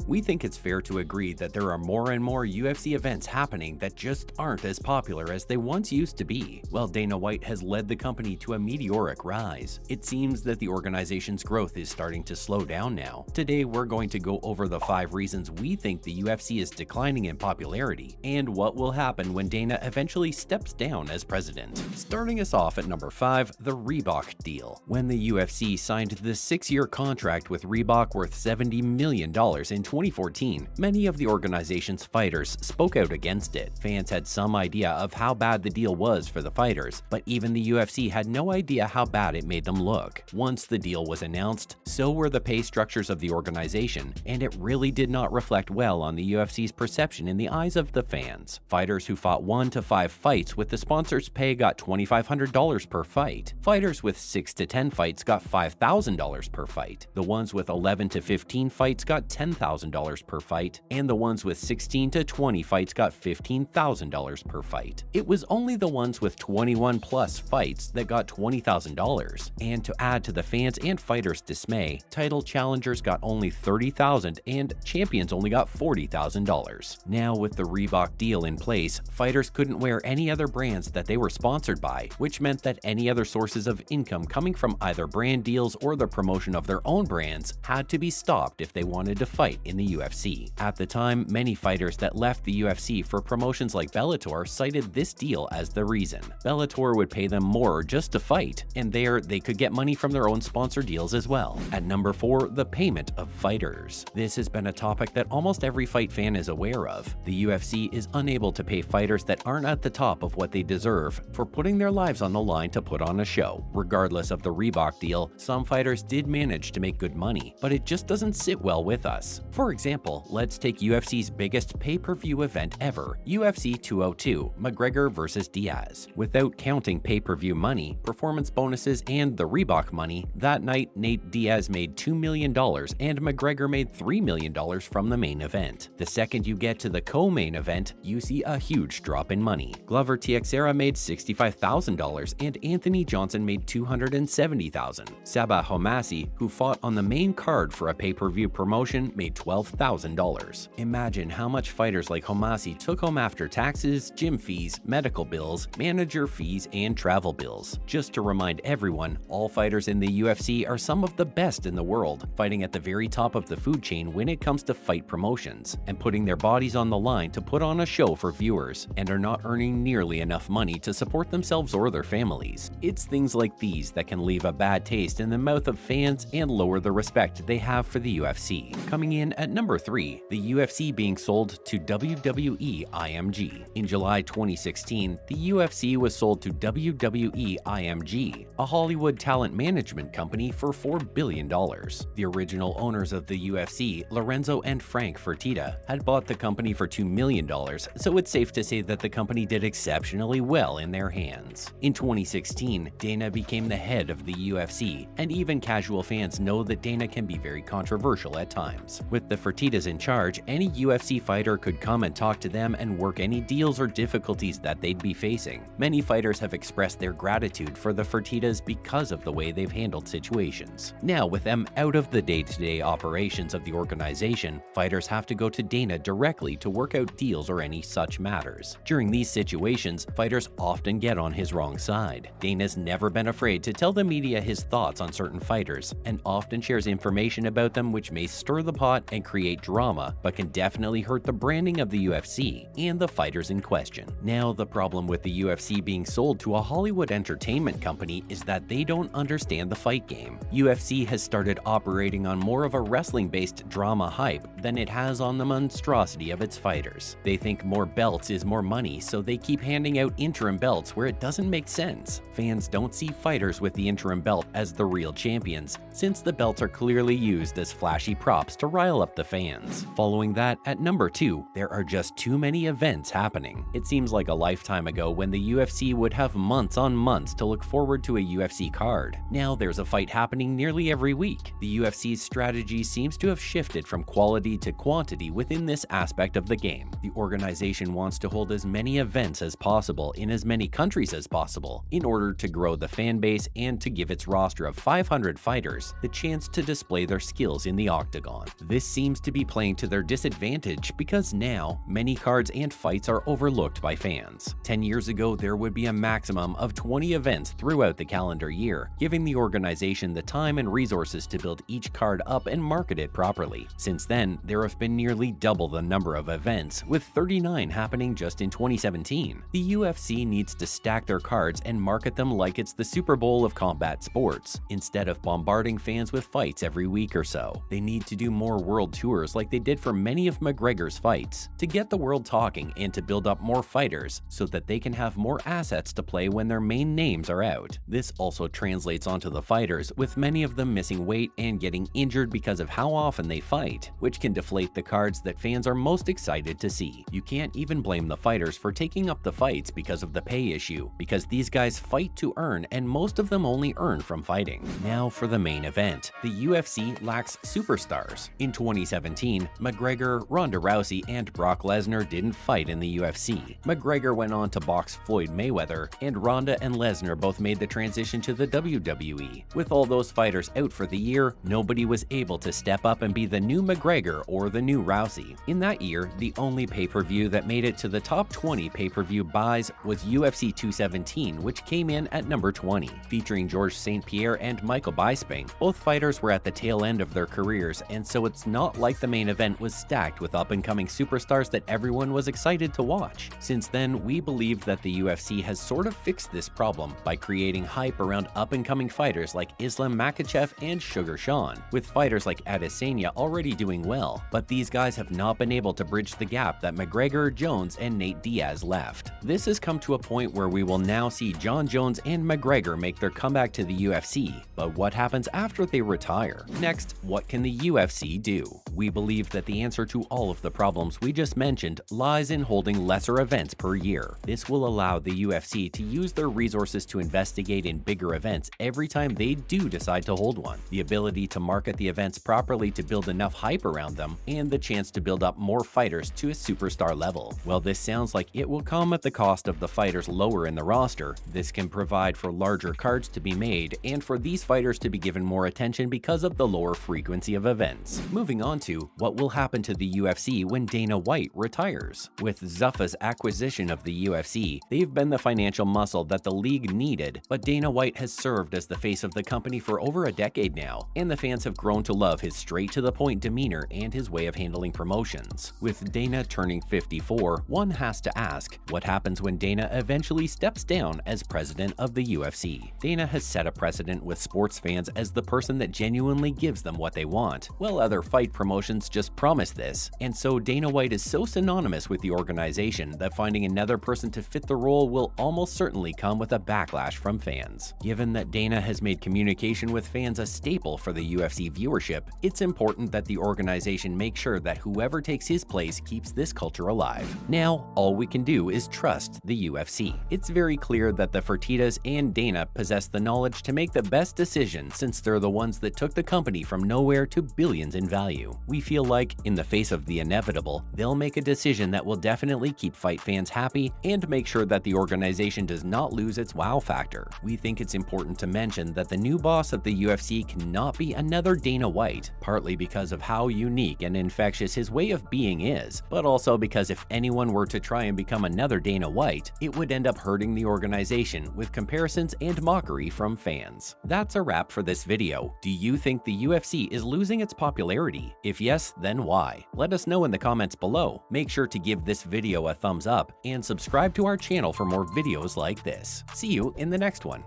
We think it's fair to agree that there are more and more UFC events happening that just aren't as popular as they once used to be. While Dana White has led the company to a meteoric rise, it seems that the organization's growth is starting to slow down now. Today, we're going to go over the 5 reasons we think the UFC is declining in popularity and what will happen when Dana eventually steps down as president. Starting us off at number 5, the Reebok deal. When the UFC signed the 6-year contract with Reebok worth $70 million in 2014, many of the organization's fighters spoke out against it. Fans had some idea of how bad the deal was for the fighters, but even the UFC had no idea how bad it made them look. Once the deal was announced, so were the pay structures of the organization, and it really did not reflect well on the UFC's perception in the eyes of the fans. Fighters who fought 1 to 5 fights with the sponsor's pay got $2,500 per fight. Fighters with 6 to 10 fights got $5,000 per fight. The ones with 11 to 15 fights got $10,000 per fight, and the ones with 16 to 20 fights got $15,000 per fight. It was only the ones with 21 plus fights that got $20,000. And to add to the fans' and fighters' dismay, title challengers got only $30,000 and champions only got $40,000. Now with the Reebok deal in place, fighters couldn't wear any other brands that they were sponsored by, which meant that any other sources of income coming from either brand deals or the promotion of their own brands had to be stopped if they wanted to fight in the UFC. At the time, many fighters that left the UFC for promotions like Bellator cited this deal as the reason. Bellator would pay them more just to fight, and there they could get money from their own sponsor deals as well. At number 4, the payment of fighters. This has been a topic that almost every fight fan is aware of. The UFC is unable to pay fighters that aren't at the top of what they deserve for putting their lives on the line to put on a show. Regardless of the Reebok deal, some fighters did manage to make good money, but it just doesn't sit well with us. For example, let's take UFC's biggest pay-per-view event ever, UFC 202, McGregor vs. Diaz. Without counting pay-per-view money, performance bonuses, and the Reebok money, that night Nate Diaz made $2 million and McGregor made $3 million from the main event. The second you get to the co-main event, you see a huge drop in money. Glover Teixeira made $65,000 and Anthony Johnson made $270,000. Sabah Homasi, who fought on the main card for a pay-per-view promotion, made $12,000. Imagine how much fighters like Homasi took home after taxes, gym fees, medical bills, manager fees, and travel bills. Just to remind everyone, all fighters in the UFC are some of the best in the world, fighting at the very top of the food chain when it comes to fight promotions, and putting their bodies on the line to put on a show for viewers, and are not earning nearly enough money to support themselves or their families. It's things like these that can leave a bad taste in the mouth of fans and lower the respect they have for the UFC. Coming in at number 3, the UFC being sold to WWE IMG. In July 2016, the UFC was sold to WWE IMG, a Hollywood talent management company, for $4 billion. The original owners of the UFC, Lorenzo and Frank Fertitta, had bought the company for $2 million, so it's safe to say that the company did exceptionally well in their hands. In 2016, Dana became the head of the UFC, and even casual fans know that Dana can be very controversial at times. With the Fertittas in charge, any UFC fighter could come and talk to them and work any deals or difficulties that they'd be facing. Many fighters have expressed their gratitude for the Fertittas because of the way they've handled situations. Now, with them out of the day-to-day operations of the organization, fighters have to go to Dana directly to work out deals or any such matters. During these situations, fighters often get on his wrong side. Dana's never been afraid to tell the media his thoughts on certain fighters, and often shares information about them which may stir the pot and create drama, but can definitely hurt the branding of the UFC and the fighters in question. Now, the problem with the UFC being sold to a Hollywood entertainment company is that they don't understand the fight game. UFC has started operating on more of a wrestling-based drama hype than it has on the monstrosity of its fighters. They think more belts is more money, so they keep handing out interim belts where it doesn't make sense. Fans don't see fighters with the interim belt as the real champions, since the belts are clearly used as flashy props to rile up the fans. Following that, at number 2, there are just too many events happening. It seems like a lifetime ago when the UFC would have months on months to look forward to a UFC card. Now there's a fight happening nearly every week. The UFC's strategy seems to have shifted from quality to quantity within this aspect of the game. The organization wants to hold as many events as possible in as many countries as possible in order to grow the fan base and to give its roster of 500 fighters the chance to display their skills in the octagon. This seems to be playing to their disadvantage because now many cards and fights are overlooked by fans. 10 years ago, there would be a maximum of 20 events throughout the calendar year, giving the organization the time and resources to build each card up and market it properly. Since then, there have been nearly double the number of events, with 39 happening just in 2017. The UFC needs to stack their cards and market them like it's the Super Bowl of combat sports, instead of bombarding fans with fights every week or so. They need to do more world tours like they did for many of McGregor's fights, to get the world talking and to build up more fighters so that they can have more assets to play when their main names are out. This also translates onto the fighters, with many of them missing weight and getting injured because of how often they fight, which can deflate the cards that fans are most excited to see. You can't even blame the fighters for taking up the fights because of the pay issue, because these guys fight to earn and most of them only earn from fighting. Now for the main event. The UFC lacks superstars. In 2017, McGregor, Ronda Rousey, and Brock Lesnar didn't fight in the UFC. McGregor went on to box Floyd Mayweather, and Ronda and Lesnar both made the transition to the WWE. With all those fighters out for the year, nobody was able to step up and be the new McGregor or the new Rousey. In that year, the only pay-per-view that made it to the top 20 pay-per-view buys was UFC 217, which came in at number 20, featuring George St. Pierre and Michael Bisping. Both fighters were at the tail end of their careers, and so it's not like the main event was stacked with up-and-coming superstars that everyone was excited to watch. Since then, we believe that the UFC has sort of fixed this problem by creating hype around up-and-coming fighters like Islam Makhachev and Sugar Sean, with fighters like Adesanya already doing well, but these guys have not been able to bridge the gap that McGregor, Jones, and Nate Diaz left. This has come to a point where we will now see Jon Jones and McGregor make their comeback to the UFC, but what happens after they retire? Next, what can the UFC do? We believe that the answer to all of the problems we just mentioned lies in holding lesser events per year. This will allow the UFC to use their resources to investigate in bigger events every time they do decide to hold one, the ability to market the events properly to build enough hype around them, and the chance to build up more fighters to a superstar level. While this sounds like it will come at the cost of the fighters lower in the roster, this can provide for larger cards to be made and for these fighters to be given more attention because of the lower frequency of events. Moving on to what will happen to the UFC when Dana White retires. With Zuffa's acquisition of the UFC, they've been the financial muscle that the league needed, but Dana White has served as the face of the company for over a decade now, and the fans have grown to love his straight-to-the-point demeanor and his way of handling promotions. With Dana turning 54, one has to ask, what happens when Dana eventually steps down as president of the UFC? Dana has set a precedent with sports fans as the person that genuinely gives them what they want, while other fight promotions just promise this, and so Dana White is so synonymous with the organization that finding another person to fit the role will almost certainly come with a backlash from fans. Given that Dana has made communication with fans a staple for the UFC viewership, it's important that the organization make sure that whoever takes his place keeps this culture alive. Now, all we can do is trust the UFC. It's very clear that the Fertittas and Dana possess the knowledge to make the best decision, since they're the ones that took the company from nowhere to billions in value. We feel like, in the face of the inevitable, they'll make a decision that will definitely keep fight fans happy and make sure that the organization does not lose its wow factor. We think it's important to mention that the new boss of the UFC cannot be another Dana White, partly because of how unique and infectious his way of being is, but also because if anyone were to try and become another Dana White, it would end up hurting the organization with comparisons and mockery from fans. That's a wrap for this video. Do you think the UFC is losing its popularity? If yes, then why? Let us know in the comments below. Make sure to give this video a thumbs up and subscribe to our channel for more videos like this. See you in the next one.